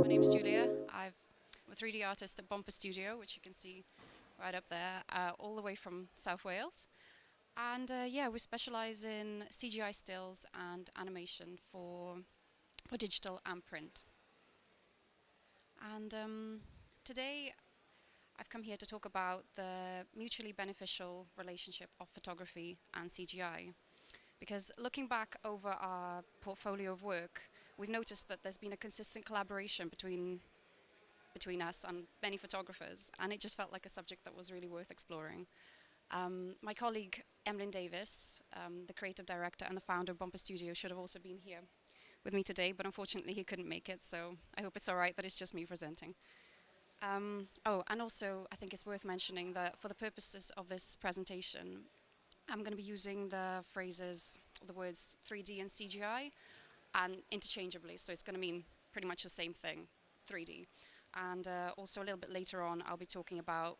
My name's Julia. I'm a 3D artist at Bumper Studio, which you can see right up there, all the way from South Wales. And yeah, we specialize in CGI stills and animation for digital and print. And today I've come here to talk about the mutually beneficial relationship of photography and CGI. Because looking back over our portfolio of work, we've noticed that there's been a consistent collaboration between us and many photographers, and it just felt like a subject that was really worth exploring. My colleague Emlyn Davis, the creative director and the founder of Bumper Studio, should have also been here with me today, but unfortunately he couldn't make it, so I hope it's all right that it's just me presenting. Oh, and also I think it's worth mentioning that for the purposes of this presentation, I'm going to be using the words 3D and CGI, and interchangeably, so it's going to mean pretty much the same thing, 3D. And also a little bit later on, I'll be talking about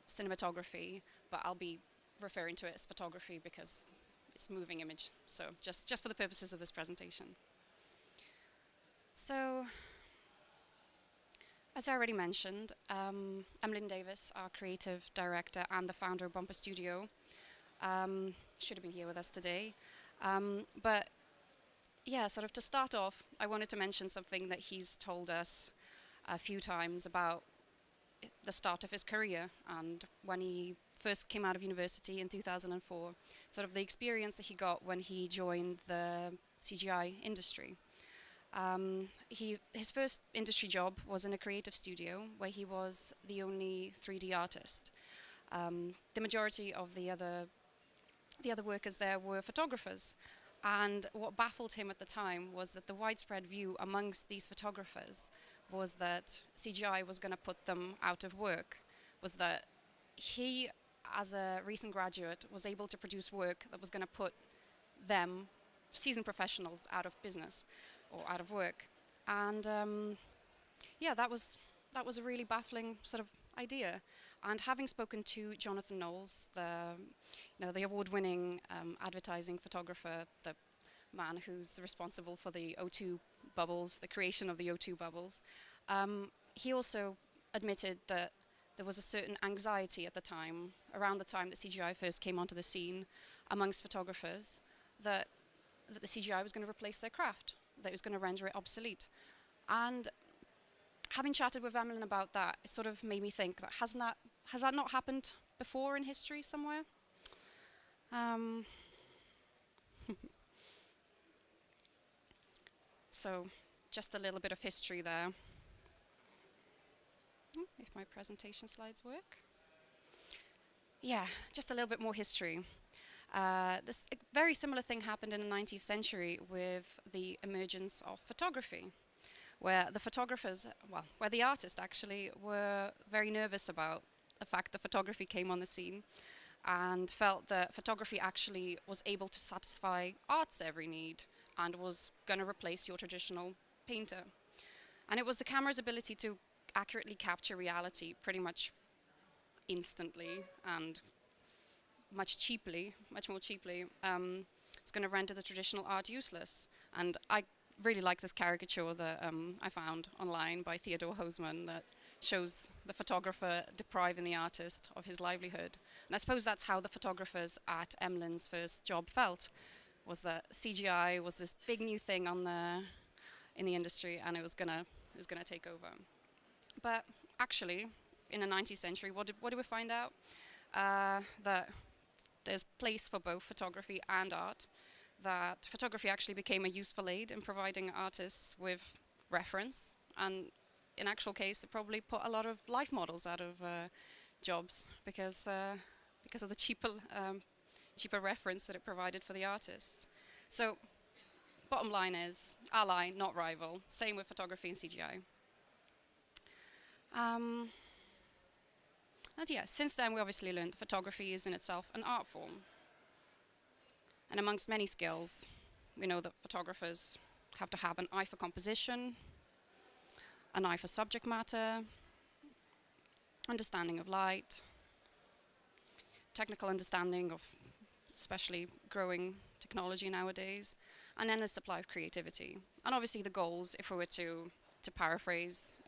cinematography, but I'll be referring to it as photography because it's moving image, so just for the purposes of this presentation. So, as I already mentioned, Emlyn Davis, our creative director and the founder of Bumper Studio, should have been here with us today. But yeah, sort of to start off, I wanted to mention something that he's told us a few times about the start of his career and when he first came out of university in 2004, sort of the experience that he got when he joined the CGI industry. His first industry job was in a creative studio where he was the only 3D artist. The majority of the other workers there were photographers. And what baffled him at the time was that the widespread view amongst these photographers was that CGI was going to put them out of work, was that he, as a recent graduate, was able to produce work that was going to put them, seasoned professionals, out of business or out of work. And yeah, that was a really baffling sort of idea. And having spoken to Jonathan Knowles, the award-winning advertising photographer, the man who's responsible for the O2 bubbles, the creation of the O2 bubbles, he also admitted that there was a certain anxiety at the time, around the time that CGI first came onto the scene, amongst photographers, that the CGI was going to replace their craft, that it was going to render it obsolete. And having chatted with Emlyn about that, it sort of made me think that has that not happened before in history somewhere? So, just a little bit of history there. If my presentation slides work. Yeah, just a little bit more history. This very similar thing happened in the 19th century with the emergence of photography, where the artists actually were very nervous about the fact that photography came on the scene and felt that photography actually was able to satisfy art's every need and was going to replace your traditional painter. And it was the camera's ability to accurately capture reality pretty much instantly and much more cheaply, it's going to render the traditional art useless. And I really like this caricature that I found online by Theodore Hosman that shows the photographer depriving the artist of his livelihood. And I suppose that's how the photographers at Emlyn's first job felt, was that CGI was this big new thing in the industry, and it was gonna take over. But actually, in the 19th century, what did we find out? That there's place for both photography and art, that photography actually became a useful aid in providing artists with reference, and in actual case, it probably put a lot of life models out of jobs because of the cheaper reference that it provided for the artists. So, bottom line is, ally, not rival. Same with photography and CGI. And yeah, since then we obviously learned that photography is in itself an art form. And amongst many skills, we know that photographers have to have an eye for composition, an eye for subject matter, understanding of light, technical understanding of especially growing technology nowadays, and then the supply of creativity. And obviously the goals, if we were to to paraphrase,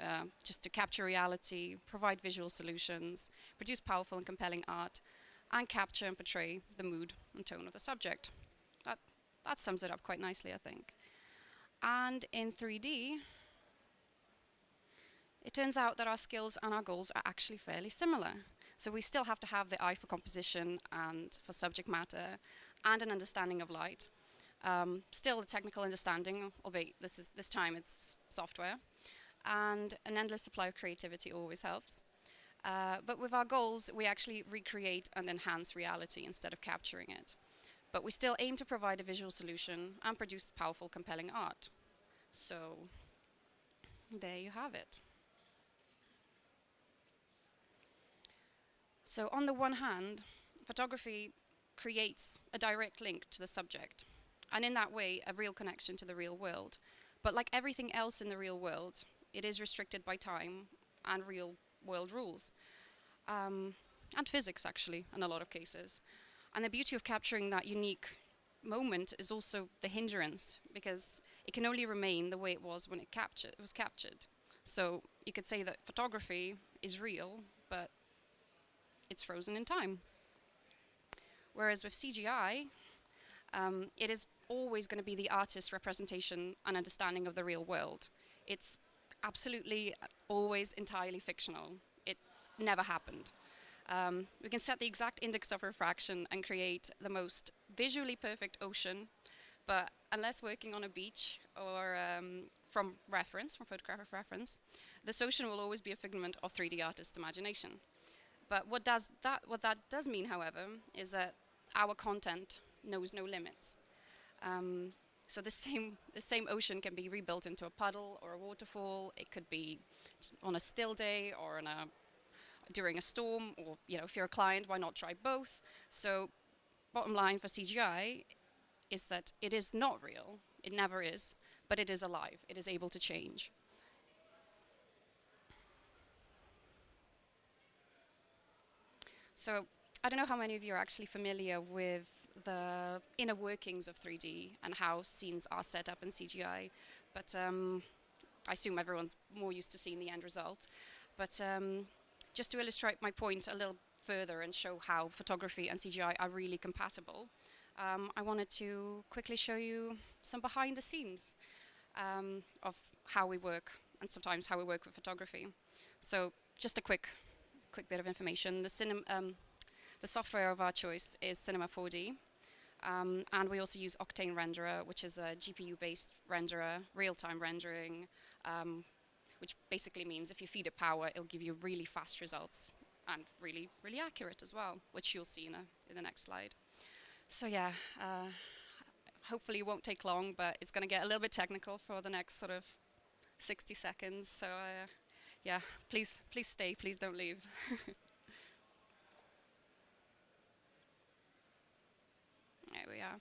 just to capture reality, provide visual solutions, produce powerful and compelling art, and capture and portray the mood and tone of the subject. That, that sums it up quite nicely, I think. And in 3D, it turns out that our skills and our goals are actually fairly similar. So we still have to have the eye for composition and for subject matter and an understanding of light. Still a technical understanding, albeit this time it's software, and an endless supply of creativity always helps. But with our goals, we actually recreate and enhance reality instead of capturing it. But we still aim to provide a visual solution and produce powerful, compelling art. So there you have it. So on the one hand, photography creates a direct link to the subject, and in that way, a real connection to the real world. But like everything else in the real world, it is restricted by time and real world rules, and physics actually, in a lot of cases. And the beauty of capturing that unique moment is also the hindrance, because it can only remain the way it was when it was captured. So you could say that photography is real, but it's frozen in time. Whereas with CGI, it is always going to be the artist's representation and understanding of the real world. It's absolutely always entirely fictional. It never happened. We can set the exact index of refraction and create the most visually perfect ocean, but unless working on a beach or from photographic reference, this ocean will always be a figment of 3D artist's imagination. But what that does mean, however, is that our content knows no limits. So the same ocean can be rebuilt into a puddle or a waterfall. It could be on a still day or during a storm, or if you're a client, why not try both? So bottom line for CGI is that it is not real. It never is, but it is alive. It is able to change. So I don't know how many of you are actually familiar with the inner workings of 3D and how scenes are set up in CGI, but I assume everyone's more used to seeing the end result. But just to illustrate my point a little further and show how photography and CGI are really compatible, I wanted to quickly show you some behind the scenes of how we work, and sometimes how we work with photography. So just a quick bit of information. The software of our choice is Cinema 4D, and we also use Octane Renderer, which is a GPU-based renderer, real-time rendering, which basically means if you feed it power, it'll give you really fast results and really, really accurate as well, which you'll see in the next slide. So yeah, hopefully it won't take long, but it's going to get a little bit technical for the next sort of 60 seconds. So yeah, please stay, please don't leave. There we are.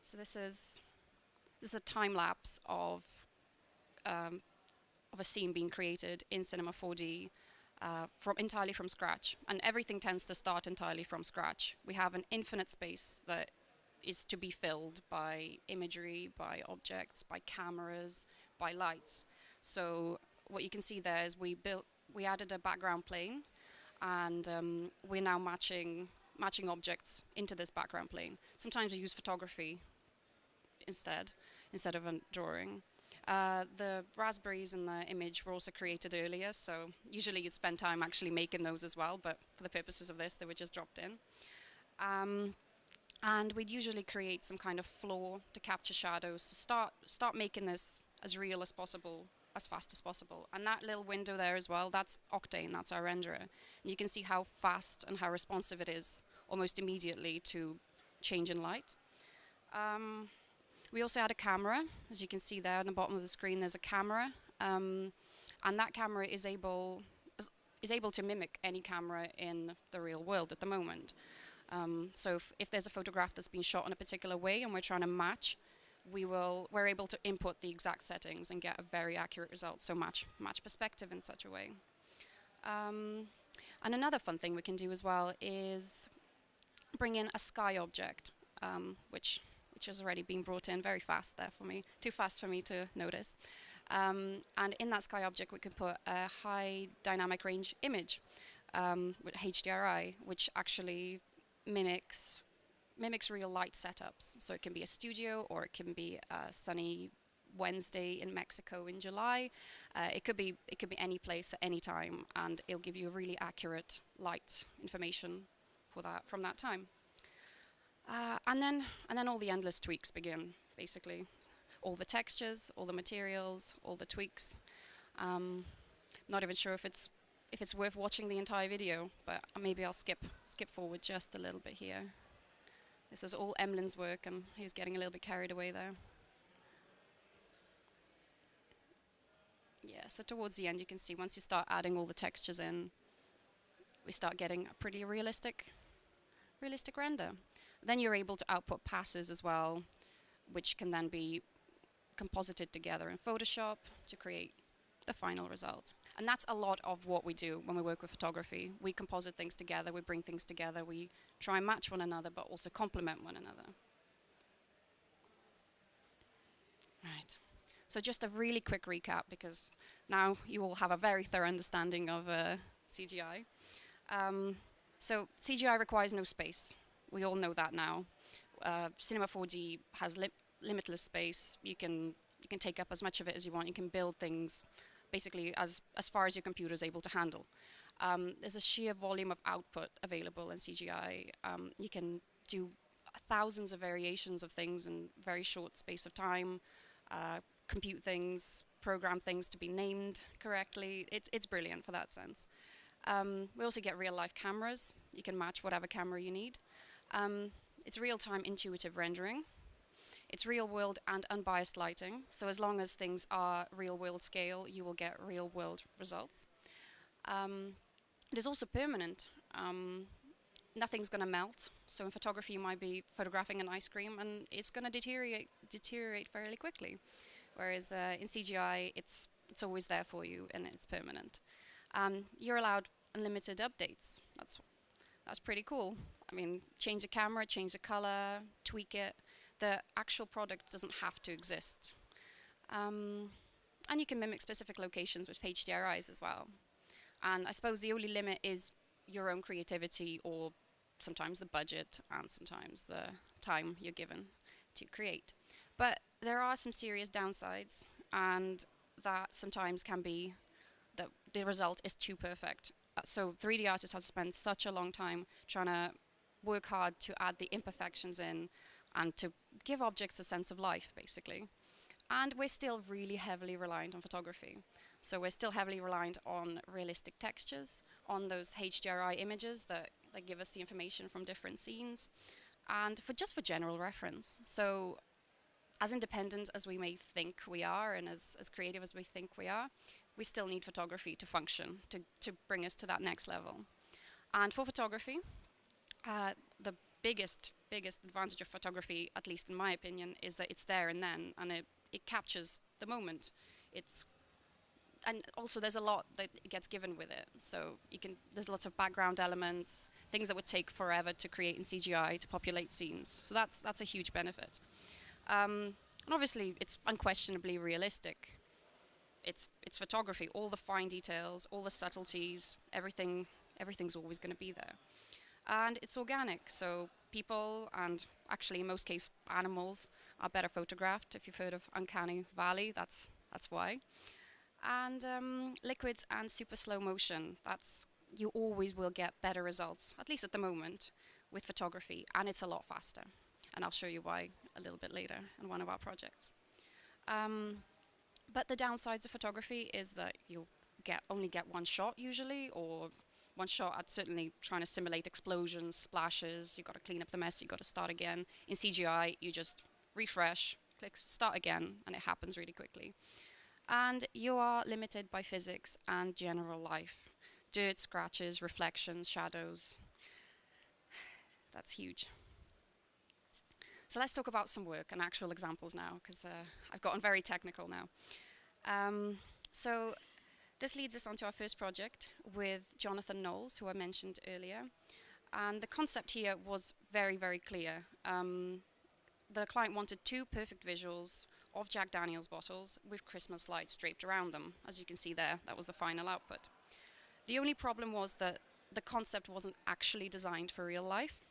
So this is a time lapse of a scene being created in Cinema 4D entirely from scratch, and everything tends to start entirely from scratch. We have an infinite space that is to be filled by imagery, by objects, by cameras, by lights. So what you can see there is we added a background plane, and we're now matching objects into this background plane. Sometimes we use photography instead of a drawing. The raspberries in the image were also created earlier, so usually you'd spend time actually making those as well, but for the purposes of this, they were just dropped in. And we'd usually create some kind of floor to capture shadows, to start making this as real as possible, as fast as possible. And that little window there as well, that's Octane, that's our renderer. And you can see how fast and how responsive it is almost immediately to change in light. We also had a camera. As you can see there on the bottom of the screen, there's a camera. And that camera is able to mimic any camera in the real world at the moment. So if there's a photograph that's been shot in a particular way and we're trying to match, we're able to input the exact settings and get a very accurate result. So match perspective in such a way. And another fun thing we can do as well is bring in a sky object, which has already been brought in very fast there for me, too fast for me to notice. And in that sky object, we can put a high dynamic range image with HDRI, which actually mimics real light setups. So it can be a studio, or it can be a sunny Wednesday in Mexico in July. It could be any place at any time, and it'll give you a really accurate light information for that from that time. And then all the endless tweaks begin, basically. All the textures, all the materials, all the tweaks. Not even sure if it's worth watching the entire video, but maybe I'll skip forward just a little bit here. This was all Emlyn's work, and he was getting a little bit carried away there. Yeah, so towards the end, you can see once you start adding all the textures in, we start getting a pretty realistic render. Then you're able to output passes as well, which can then be composited together in Photoshop to create the final result. And that's a lot of what we do when we work with photography. We composite things together, we bring things together, we try and match one another, but also complement one another. Right. So just a really quick recap, because now you all have a very thorough understanding of CGI. So CGI requires no space. We all know that now. Cinema 4D has limitless space. You can take up as much of it as you want. You can build things basically as far as your computer is able to handle. There's a sheer volume of output available in CGI. You can do thousands of variations of things in very short space of time. Compute things, program things to be named correctly. It's brilliant for that sense. We also get real-life cameras. You can match whatever camera you need. It's real-time intuitive rendering. It's real-world and unbiased lighting. So as long as things are real-world scale, you will get real-world results. It is also permanent. Nothing's going to melt. So in photography, you might be photographing an ice cream, and it's going to deteriorate fairly quickly. Whereas in CGI, it's always there for you, and it's permanent. You're allowed unlimited updates. That's pretty cool. I mean, change the camera, change the color, tweak it. The actual product doesn't have to exist. And you can mimic specific locations with HDRIs as well. And I suppose the only limit is your own creativity, or sometimes the budget, and sometimes the time you're given to create. But there are some serious downsides, and that sometimes can be that the result is too perfect. So 3D artists have to spend such a long time trying to work hard to add the imperfections in and to give objects a sense of life, basically. And we're still really heavily reliant on photography. So we're still heavily reliant on realistic textures, on those HDRI images that give us the information from different scenes, and just for general reference. So as independent as we may think we are, and as creative as we think we are, we still need photography to function, to bring us to that next level. And for photography, the biggest advantage of photography, at least in my opinion, is that it's there and then, and it captures the moment. And also there's a lot that gets given with it. So there's lots of background elements, things that would take forever to create in CGI to populate scenes. So that's a huge benefit. And obviously it's unquestionably realistic. It's photography, all the fine details, all the subtleties, everything's always going to be there. And it's organic, so people, and actually in most cases animals, are better photographed. If you've heard of Uncanny Valley, that's why. And liquids and super slow motion, you always will get better results, at least at the moment, with photography, and it's a lot faster. And I'll show you why a little bit later in one of our projects. But the downsides of photography is that you'll only get one shot usually, or one shot at certainly trying to simulate explosions, splashes. You've got to clean up the mess, you've got to start again. In CGI, you just refresh, click start again, and it happens really quickly. And you are limited by physics and general life. Dirt, scratches, reflections, shadows. That's huge. So let's talk about some work and actual examples now, because I've gotten very technical now. So this leads us onto our first project with Jonathan Knowles, who I mentioned earlier. And the concept here was very, very clear. the client wanted two perfect visuals of Jack Daniel's bottles with Christmas lights draped around them. As you can see there, that was the final output. The only problem was that the concept wasn't actually designed for real life,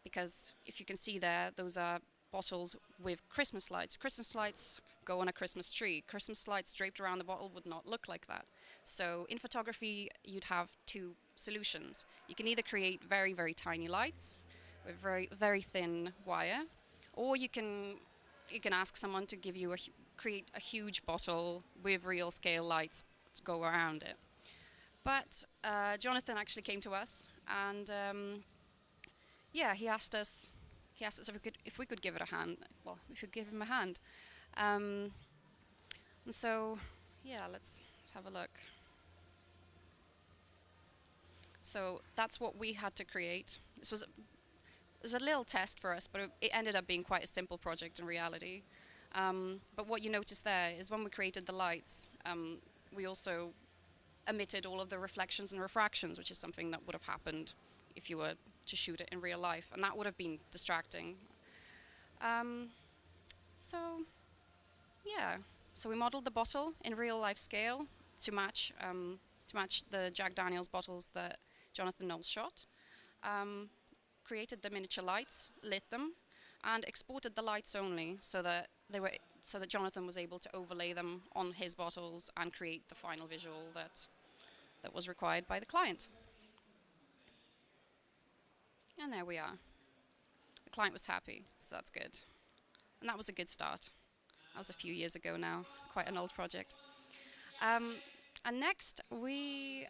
because if you can see there, those are bottles with Christmas lights. Christmas lights go on a Christmas tree. Christmas lights draped around the bottle would not look like that. So in photography, you'd have two solutions. You can either create very, very tiny lights with very, very thin wire, or you can ask someone to give you create a huge bottle with real scale lights to go around it. But Jonathan actually came to us, and yeah, he asked us if we could give it a hand. Well, if we could give him a hand. And so, yeah, let's have a look. So that's what we had to create. It was a little test for us, but it ended up being quite a simple project in reality. But what you notice there is when we created the lights, we also emitted all of the reflections and refractions, which is something that would have happened if you were to shoot it in real life, and that would have been distracting. So, yeah. So we modeled the bottle in real life scale to match the Jack Daniel's bottles that Jonathan Knowles shot. Created the miniature lights, lit them, and exported the lights only so that Jonathan was able to overlay them on his bottles and create the final visual that was required by the client. And there we are. The client was happy, so that's good. And that was a good start. That was a few years ago now, quite an old project. And next, we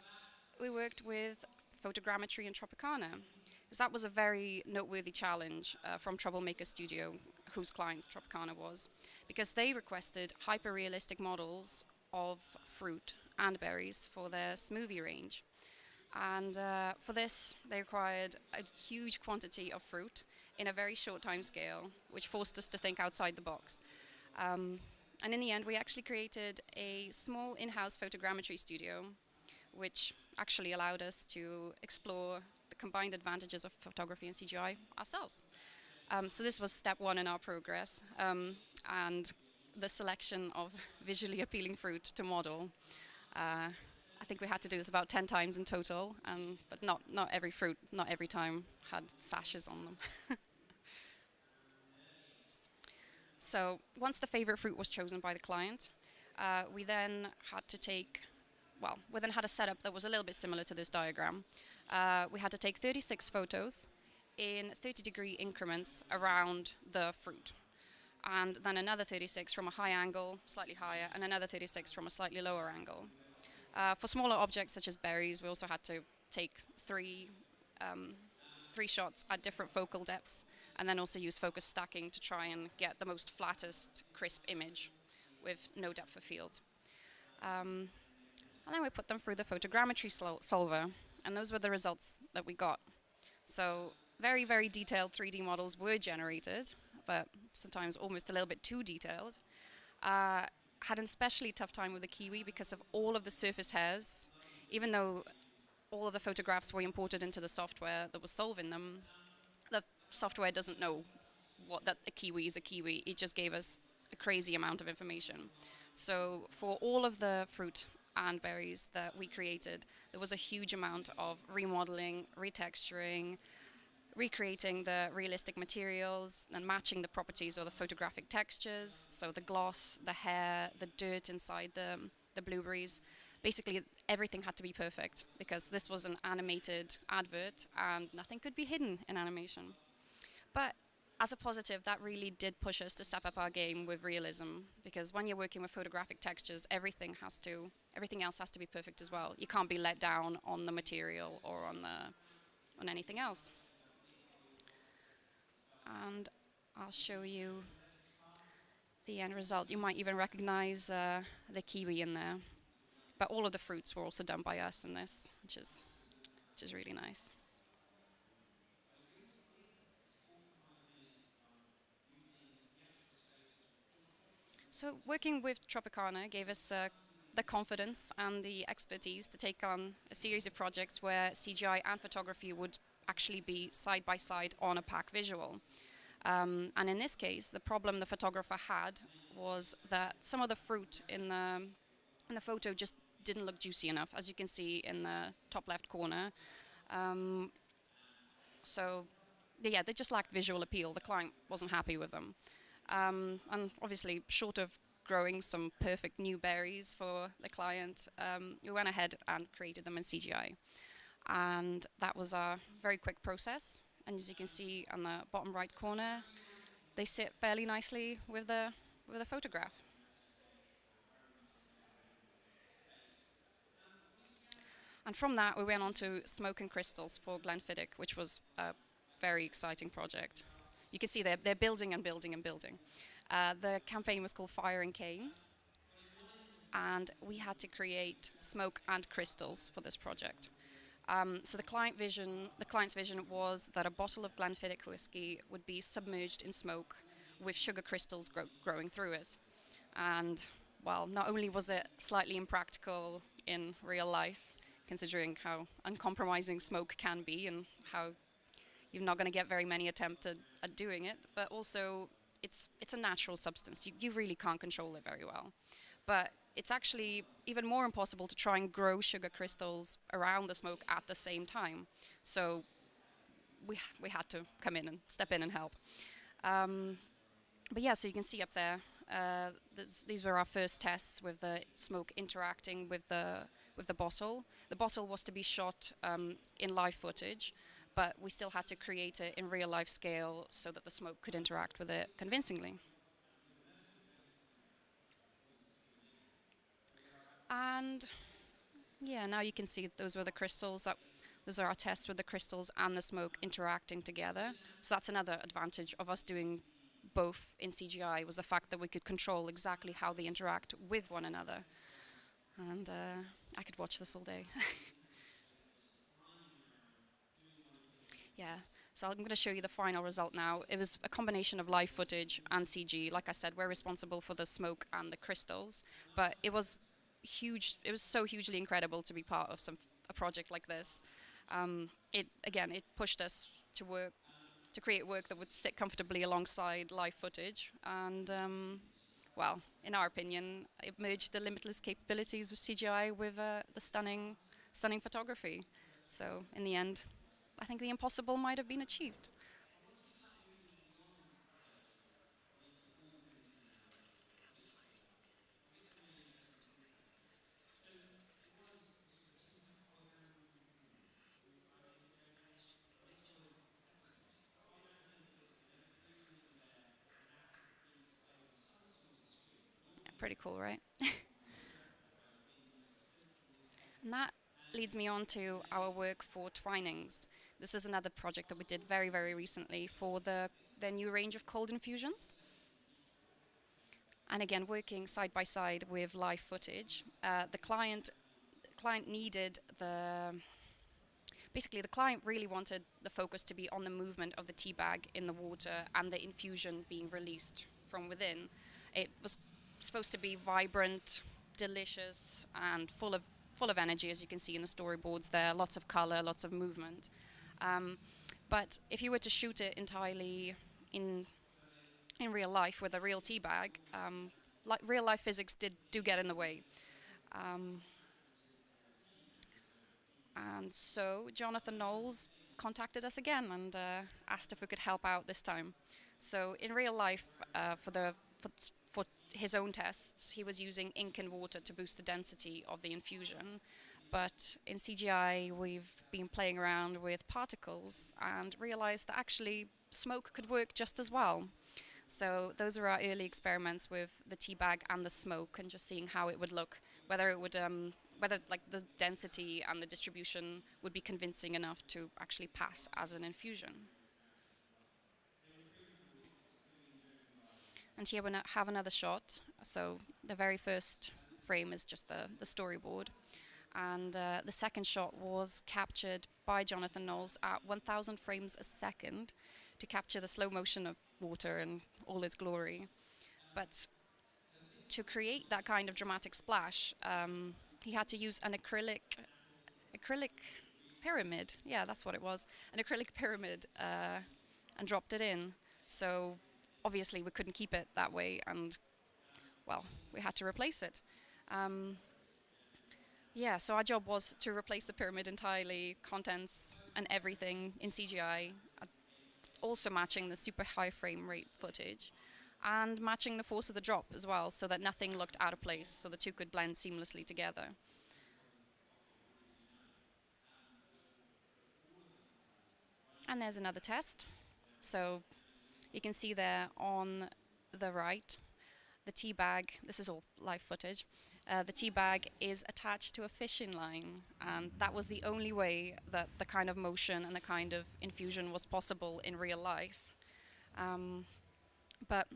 worked with photogrammetry in Tropicana, because that was a very noteworthy challenge from Troublemaker Studio, whose client Tropicana was, because they requested hyper-realistic models of fruit and berries for their smoothie range. And for this, they required a huge quantity of fruit in a very short time scale, which forced us to think outside the box. And in the end, we actually created a small in-house photogrammetry studio, which actually allowed us to explore the combined advantages of photography and CGI ourselves. So this was step one in our progress, and the selection of visually appealing fruit to model. I think we had to do this about 10 times in total, but not every fruit, not every time had sashes on them. So once the favorite fruit was chosen by the client, we then had a setup that was a little bit similar to this diagram. We had to take 36 photos in 30-degree increments around the fruit, and then another 36 from a high angle, slightly higher, and another 36 from a slightly lower angle. For smaller objects such as berries, we also had to take three shots at different focal depths, and then also use focus stacking to try and get the most flattest, crisp image with no depth of field. And then we put them through the photogrammetry solver, and those were the results that we got. So very, very detailed 3D models were generated, but sometimes almost a little bit too detailed. Had an especially tough time with the kiwi because of all of the surface hairs. Even though all of the photographs were imported into the software that was solving them, the software doesn't know that a kiwi is a kiwi. It just gave us a crazy amount of information. So for all of the fruit and berries that we created, there was a huge amount of remodeling, retexturing, recreating the realistic materials and matching the properties of the photographic textures, so the gloss, the hair, the dirt inside the blueberries. Basically, everything had to be perfect because this was an animated advert and nothing could be hidden in animation. But as a positive, that really did push us to step up our game with realism, because when you're working with photographic textures, everything else has to be perfect as well. You can't be let down on the material or on anything else. And I'll show you the end result. You might even recognize the kiwi in there. But all of the fruits were also done by us in this, which is really nice. So working with Tropicana gave us the confidence and the expertise to take on a series of projects where CGI and photography would actually be side by side on a pack visual. And in this case, the problem the photographer had was that some of the fruit in the photo just didn't look juicy enough, as you can see in the top left corner. Um, so, yeah, they just lacked visual appeal. The client wasn't happy with them. And obviously, short of growing some perfect new berries for the client, we went ahead and created them in CGI. And that was a very quick process. And as you can see on the bottom right corner, they sit fairly nicely with the photograph. And from that, we went on to Smoke and Crystals for Glenfiddich, which was a very exciting project. You can see they're building and building and building. The campaign was called Fire and Cane, and we had to create smoke and crystals for this project. So the client's vision was that a bottle of Glenfiddich whiskey would be submerged in smoke with sugar crystals growing through it. And well, not only was it slightly impractical in real life, considering how uncompromising smoke can be and how you're not going to get very many attempts at doing it, but also it's a natural substance. You really can't control it very well. But it's actually even more impossible to try and grow sugar crystals around the smoke at the same time. So we had to come in and step in and help. But yeah, so you can see up there, these were our first tests with the smoke interacting with the bottle. The bottle was to be shot in live footage, but we still had to create it in real life scale so that the smoke could interact with it convincingly. And yeah, now you can see those were the crystals. Those are our tests with the crystals and the smoke interacting together. So that's another advantage of us doing both in CGI, was the fact that we could control exactly how they interact with one another. And I could watch this all day. Yeah. So I'm going to show you the final result now. It was a combination of live footage and CG. Like I said, we're responsible for the smoke and the crystals, but it was huge. It was so hugely incredible to be part of a project like this. It pushed us to create work that would sit comfortably alongside live footage, and well, in our opinion, it merged the limitless capabilities of CGI with the stunning photography. So in the end, I think the impossible might have been achieved. Yeah, pretty cool, right? And that leads me on to our work for Twinings. This is another project that we did very, very recently for their new range of cold infusions. And again, working side by side with live footage, the client needed the basically the client really wanted the focus to be on the movement of the tea bag in the water and the infusion being released from within. It was supposed to be vibrant, delicious, and full of energy, as you can see in the storyboards there. Lots of color, lots of movement. Um, but if you were to shoot it entirely in in real life with a real tea bag, like real life physics do get in the way. Um, And so Jonathan Knowles contacted us again and asked if we could help out this time. So in real life, for his own tests, he was using ink and water to boost the density of the infusion. But in CGI, we've been playing around with particles and realized that actually smoke could work just as well. So those are our early experiments with the tea bag and the smoke, and just seeing how it would look, whether like the density and the distribution would be convincing enough to actually pass as an infusion. And here we have another shot. So the very first frame is just the storyboard, and the second shot was captured by Jonathan Knowles at 1,000 frames a second to capture the slow motion of water and all its glory. But to create that kind of dramatic splash, he had to use an acrylic pyramid. Yeah, that's what it was, an acrylic pyramid, and dropped it in. So obviously we couldn't keep it that way, and well, we had to replace it. Um, yeah, so our job was to replace the pyramid entirely, contents and everything in CGI, also matching the super high frame rate footage and matching the force of the drop as well, so that nothing looked out of place, so the two could blend seamlessly together. And there's another test. So you can see there on the right, the tea bag, this is all live footage, the tea bag is attached to a fishing line, and that was the only way that the kind of motion and the kind of infusion was possible in real life. Um, but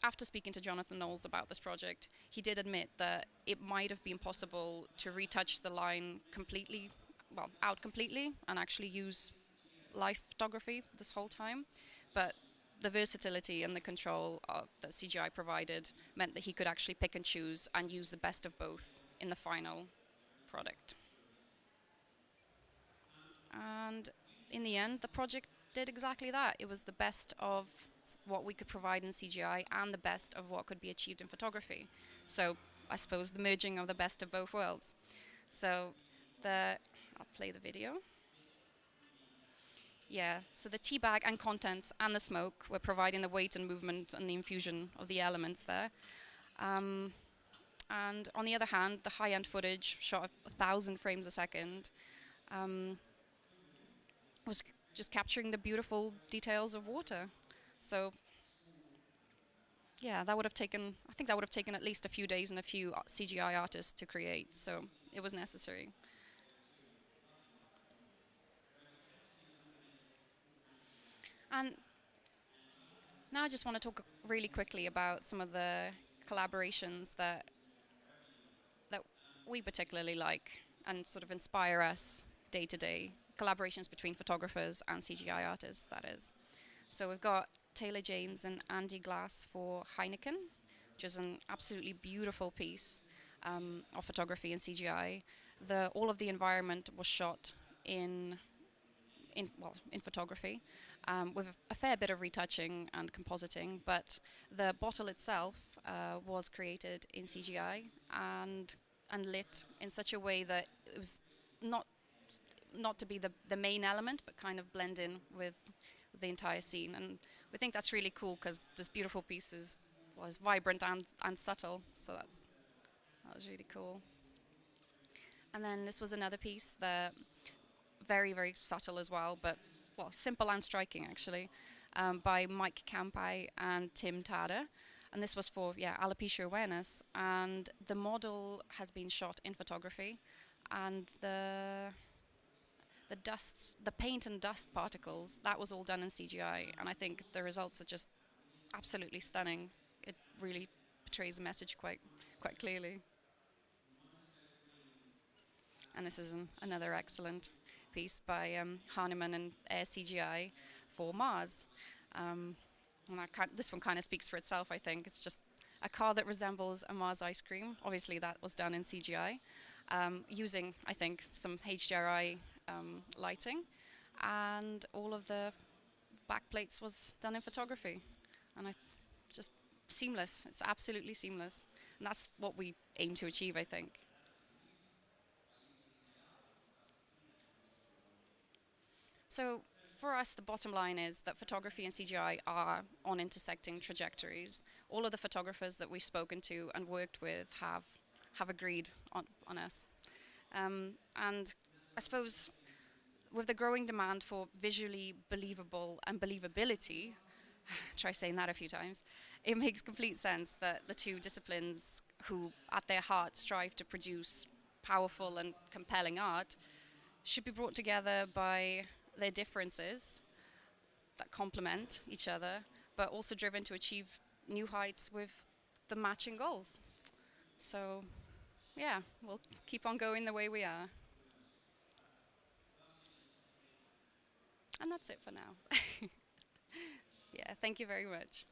after speaking to Jonathan Knowles about this project, he did admit that it might have been possible to retouch the line completely, well, out completely, and actually use live photography this whole time. But the versatility and the control that CGI provided meant that he could actually pick and choose and use the best of both in the final product. And in the end, the project did exactly that. It was the best of what we could provide in CGI and the best of what could be achieved in photography. So I suppose the merging of the best of both worlds. So I'll play the video. Yeah, so the tea bag and contents and the smoke were providing the weight and movement and the infusion of the elements there. Um, and on the other hand, the high-end footage shot at 1,000 frames a second was just capturing the beautiful details of water. So yeah, that would have taken, I think that would have taken at least a few days and a few CGI artists to create, so it was necessary. And now I just want to talk really quickly about some of the collaborations that we particularly like and sort of inspire us day to day. Collaborations between photographers and CGI artists, that is. So we've got Taylor James and Andy Glass for Heineken, which is an absolutely beautiful piece of photography and CGI. All of the environment was shot in photography, with a fair bit of retouching and compositing, but the bottle itself was created in CGI and lit in such a way that it was not not to be the main element, but kind of blend in with the entire scene. And we think that's really cool because this beautiful piece was vibrant and subtle, so that was really cool. And then this was another piece that very, very subtle as well, but well, simple and striking actually, by Mike Campai and Tim Tada. And this was for alopecia awareness. And the model has been shot in photography, and the paint and dust particles, that was all done in CGI. And I think the results are just absolutely stunning. It really portrays the message quite clearly. And this is another excellent piece by Hahnemann and Air CGI for Mars. And this one kind of speaks for itself, I think. It's just a car that resembles a Mars ice cream. Obviously, that was done in CGI, using, I think, some HDRI lighting. And all of the backplates was done in photography. And just seamless. It's absolutely seamless. And that's what we aim to achieve, I think. So for us, the bottom line is that photography and CGI are on intersecting trajectories. All of the photographers that we've spoken to and worked with have agreed on us. And I suppose with the growing demand for visually believable and believability, try saying that a few times, it makes complete sense that the two disciplines who at their heart strive to produce powerful and compelling art should be brought together by their differences that complement each other, but also driven to achieve new heights with the matching goals. So, yeah, we'll keep on going the way we are. And that's it for now. Yeah, thank you very much.